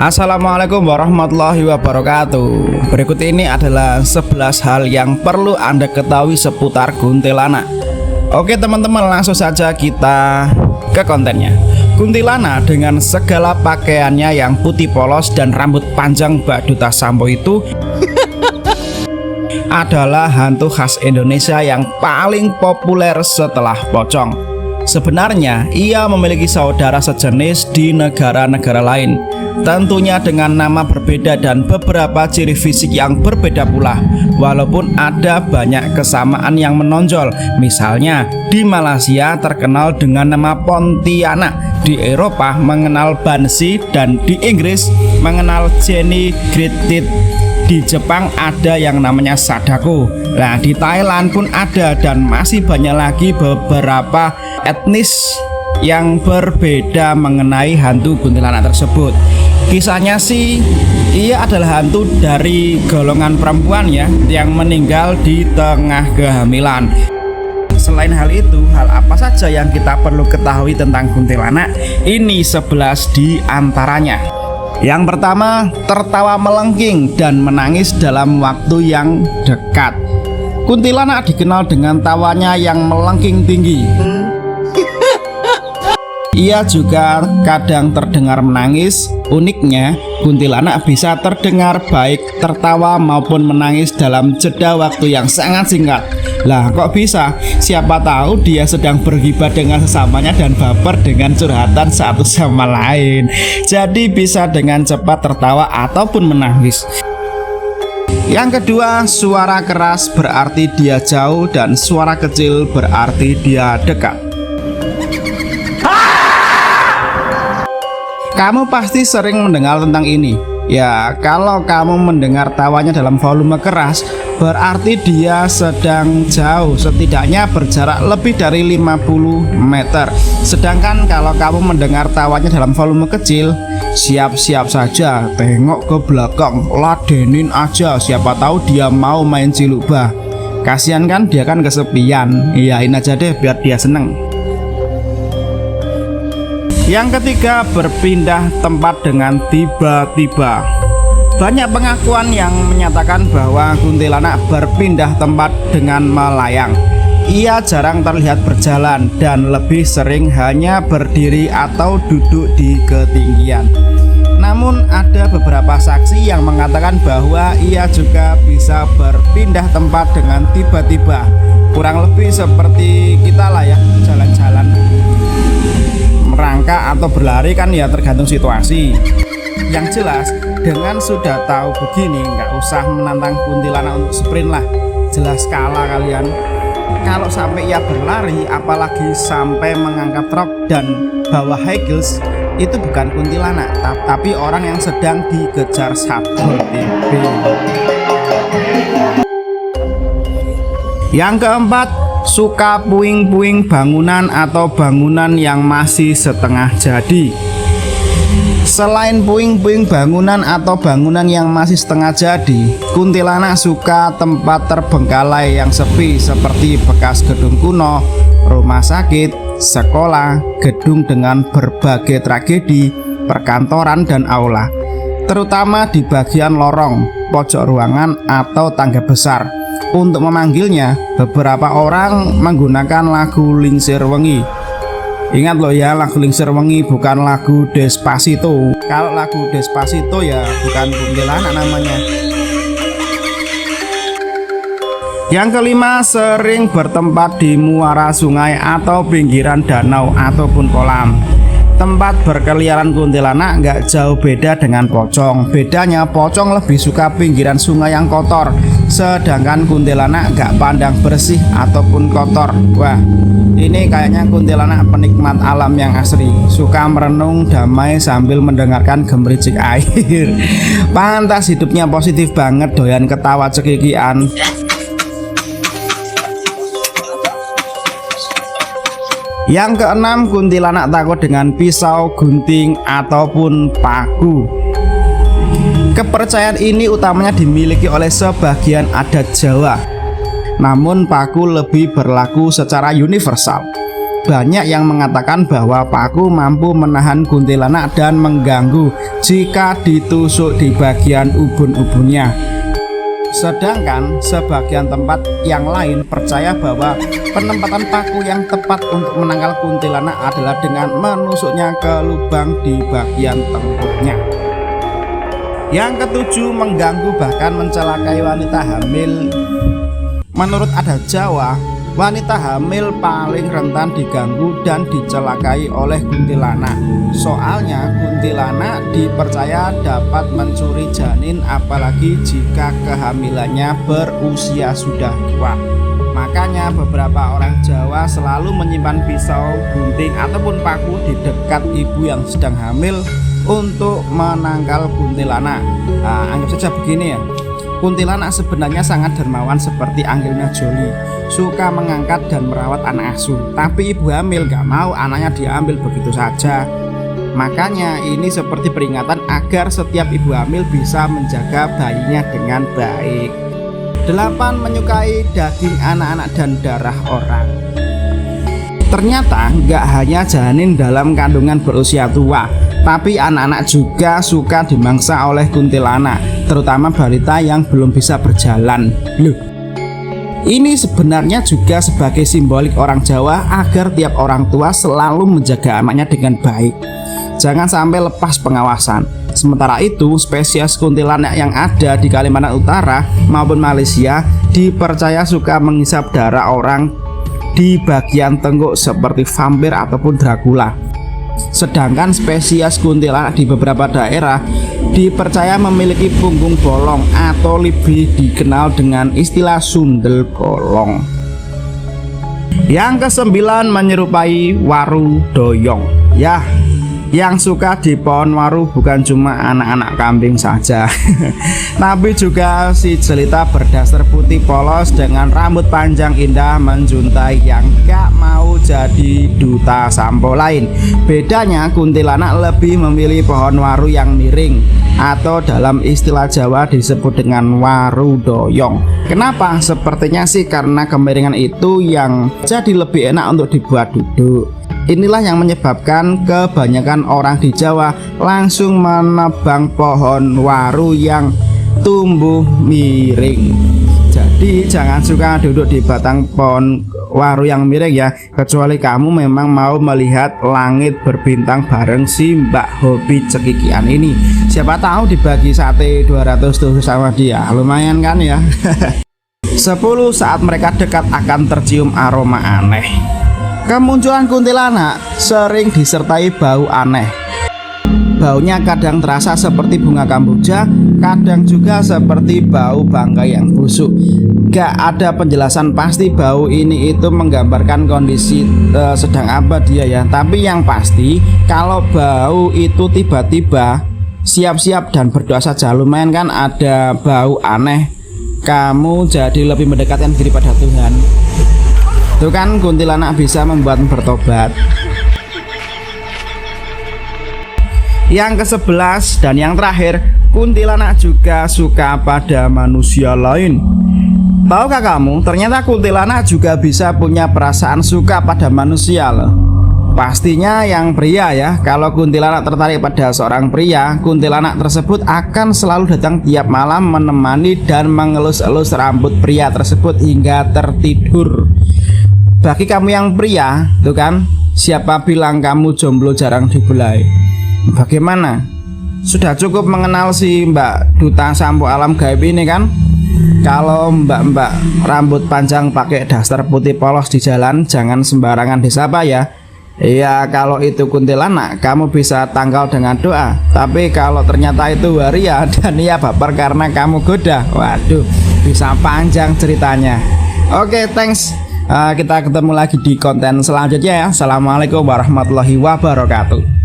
Assalamualaikum warahmatullahi wabarakatuh. Berikut ini adalah 11 hal yang perlu Anda ketahui seputar kuntilanak. Oke teman-teman, langsung saja kita ke kontennya. Kuntilanak dengan segala pakaiannya yang putih polos dan rambut panjang Mbak Duta Sampo itu adalah hantu khas Indonesia yang paling populer setelah pocong. Sebenarnya ia memiliki saudara sejenis di negara-negara lain, tentunya dengan nama berbeda dan beberapa ciri fisik yang berbeda pula. Walaupun ada banyak kesamaan yang menonjol. Misalnya di Malaysia terkenal dengan nama Pontianak, di Eropa mengenal Banshee, dan di Inggris mengenal Jenny Greeted. Di Jepang ada yang namanya Sadako. Nah, di Thailand pun ada, dan masih banyak lagi beberapa etnis yang berbeda mengenai hantu kuntilanak tersebut. Kisahnya sih, ia adalah hantu dari golongan perempuan ya, yang meninggal di tengah kehamilan. Selain hal itu, hal apa saja yang kita perlu ketahui tentang kuntilanak? Ini 11 di antaranya. Yang pertama, tertawa melengking dan menangis dalam waktu yang dekat. Kuntilanak dikenal dengan tawanya yang melengking tinggi. Ia juga kadang terdengar menangis. Uniknya, kuntilanak bisa terdengar baik tertawa maupun menangis dalam jeda waktu yang sangat singkat. Lah kok bisa? Siapa tahu dia sedang bergibah dengan sesamanya dan baper dengan curhatan satu sama lain. Jadi bisa dengan cepat tertawa ataupun menangis. Yang kedua, suara keras berarti dia jauh dan suara kecil berarti dia dekat. Kamu pasti sering mendengar tentang ini. Ya, kalau kamu mendengar tawanya dalam volume keras, berarti dia sedang jauh, setidaknya berjarak lebih dari 50 meter. Sedangkan kalau kamu mendengar tawanya dalam volume kecil, siap-siap saja, tengok ke belakang, ladenin aja, siapa tahu dia mau main cilubah. Kasihan kan, dia kan kesepian. Iyain aja deh biar dia seneng. Yang ketiga, berpindah tempat dengan tiba-tiba. Banyak pengakuan yang menyatakan bahwa kuntilanak berpindah tempat dengan melayang. Ia jarang terlihat berjalan dan lebih sering hanya berdiri atau duduk di ketinggian. Namun ada beberapa saksi yang mengatakan bahwa ia juga bisa berpindah tempat dengan tiba-tiba. Kurang lebih seperti kita lah ya, jalan-jalan, merangkak atau berlari kan ya, tergantung situasi. Yang jelas, dengan sudah tahu begini, nggak usah menantang kuntilanak untuk sprint lah. Jelas kalah kalian. Kalau sampai ia berlari, apalagi sampai mengangkat truk dan bawa high heels, itu bukan kuntilanak, tapi orang yang sedang dikejar Satpol PP. Yang keempat, suka puing-puing bangunan atau bangunan yang masih setengah jadi. Selain puing-puing bangunan atau bangunan yang masih setengah jadi, kuntilanak suka tempat terbengkalai yang sepi seperti bekas gedung kuno, rumah sakit, sekolah, gedung dengan berbagai tragedi, perkantoran dan aula, terutama di bagian lorong, pojok ruangan atau tangga besar. Untuk memanggilnya, beberapa orang menggunakan lagu Lingsir Wengi. Ingat loh ya, lagu Lingsir Wengi bukan lagu Despacito. Kalau lagu Despacito ya bukan kuntilanak namanya. Yang kelima, sering bertempat di muara sungai atau pinggiran danau ataupun kolam. Tempat berkeliaran kuntilanak nggak jauh beda dengan pocong. Bedanya pocong lebih suka pinggiran sungai yang kotor, sedangkan kuntilanak nggak pandang bersih ataupun kotor. Wah, ini kayaknya kuntilanak penikmat alam yang asri, suka merenung damai sambil mendengarkan gemericik air. Pantas hidupnya positif banget, doyan ketawa cekikian. Yang keenam, kuntilanak takut dengan pisau, gunting, ataupun paku. Kepercayaan ini utamanya dimiliki oleh sebagian adat Jawa. Namun paku lebih berlaku secara universal. Banyak yang mengatakan bahwa paku mampu menahan kuntilanak dan mengganggu jika ditusuk di bagian ubun-ubunnya. Sedangkan sebagian tempat yang lain percaya bahwa penempatan paku yang tepat untuk menangkal kuntilanak adalah dengan menusuknya ke lubang di bagian tengkuknya. Yang ketujuh, mengganggu bahkan mencelakai wanita hamil. Menurut adat Jawa, wanita hamil paling rentan diganggu dan dicelakai oleh kuntilanak. Soalnya kuntilanak dipercaya dapat mencuri janin apalagi jika kehamilannya berusia sudah tua. Makanya beberapa orang Jawa selalu menyimpan pisau, gunting ataupun paku di dekat ibu yang sedang hamil untuk menangkal kuntilanak. Anggap saja begini ya. Kuntilanak sebenarnya sangat dermawan seperti Angelina Jolie, suka mengangkat dan merawat anak asuh. Tapi ibu hamil gak mau anaknya diambil begitu saja. Makanya ini seperti peringatan agar setiap ibu hamil bisa menjaga bayinya dengan baik. 8. Menyukai daging anak-anak dan darah orang. Ternyata gak hanya janin dalam kandungan berusia tua, tapi anak-anak juga suka dimangsa oleh kuntilanak, terutama balita yang belum bisa berjalan. Loh, ini sebenarnya juga sebagai simbolik orang Jawa agar tiap orang tua selalu menjaga anaknya dengan baik. Jangan sampai lepas pengawasan. Sementara itu, spesies kuntilanak yang ada di Kalimantan Utara maupun Malaysia dipercaya suka menghisap darah orang di bagian tengkuk seperti vampir ataupun Dracula. Sedangkan spesies kuntilanak di beberapa daerah dipercaya memiliki punggung bolong atau lebih dikenal dengan istilah sundel bolong. Yang ke-9, menyerupai waru doyong. Ya, yang suka di pohon waru bukan cuma anak-anak kambing saja tapi juga si jelita berdasar putih polos dengan rambut panjang indah menjuntai yang gak mau jadi duta sampo lain. Bedanya kuntilanak lebih memilih pohon waru yang miring atau dalam istilah Jawa disebut dengan waru doyong. Kenapa? Sepertinya sih karena kemiringan itu yang jadi lebih enak untuk dibuat duduk. Inilah yang menyebabkan kebanyakan orang di Jawa langsung menebang pohon waru yang tumbuh miring. Jadi jangan suka duduk di batang pohon waru yang miring ya, kecuali kamu memang mau melihat langit berbintang bareng si Mbak Hobi cekikian ini. Siapa tahu dibagi sate 200 tuh sama dia, lumayan kan ya. 10. Saat mereka dekat akan tercium aroma aneh. Kemunculan kuntilanak sering disertai bau aneh. Baunya kadang terasa seperti bunga kamboja, kadang juga seperti bau bangkai yang busuk. Gak ada penjelasan pasti bau ini itu menggambarkan kondisi sedang apa dia ya. Tapi yang pasti kalau bau itu tiba-tiba, siap-siap dan berdoa saja. Lumayan kan ada bau aneh, kamu jadi lebih mendekatkan diri pada Tuhan. Itu kan kuntilanak bisa membuatmu bertobat. Yang ke-11 dan yang terakhir, kuntilanak juga suka pada manusia lain. Tahukah kamu, ternyata kuntilanak juga bisa punya perasaan suka pada manusia loh. Pastinya yang pria ya. Kalau kuntilanak tertarik pada seorang pria, kuntilanak tersebut akan selalu datang tiap malam menemani dan mengelus-elus rambut pria tersebut hingga tertidur. Bagi kamu yang pria, tuh kan, siapa bilang kamu jomblo jarang dibelai? Bagaimana? Sudah cukup mengenal si Mbak Duta Sampo Alam Gaib ini kan? Kalau mbak-mbak rambut panjang pakai daster putih polos di jalan, jangan sembarangan disapa ya. Iya, kalau itu kuntilanak, kamu bisa tangkal dengan doa. Tapi kalau ternyata itu waria dan ia baper karena kamu goda, waduh, bisa panjang ceritanya. Oke, thanks. Kita ketemu lagi di konten selanjutnya ya. Assalamualaikum warahmatullahi wabarakatuh.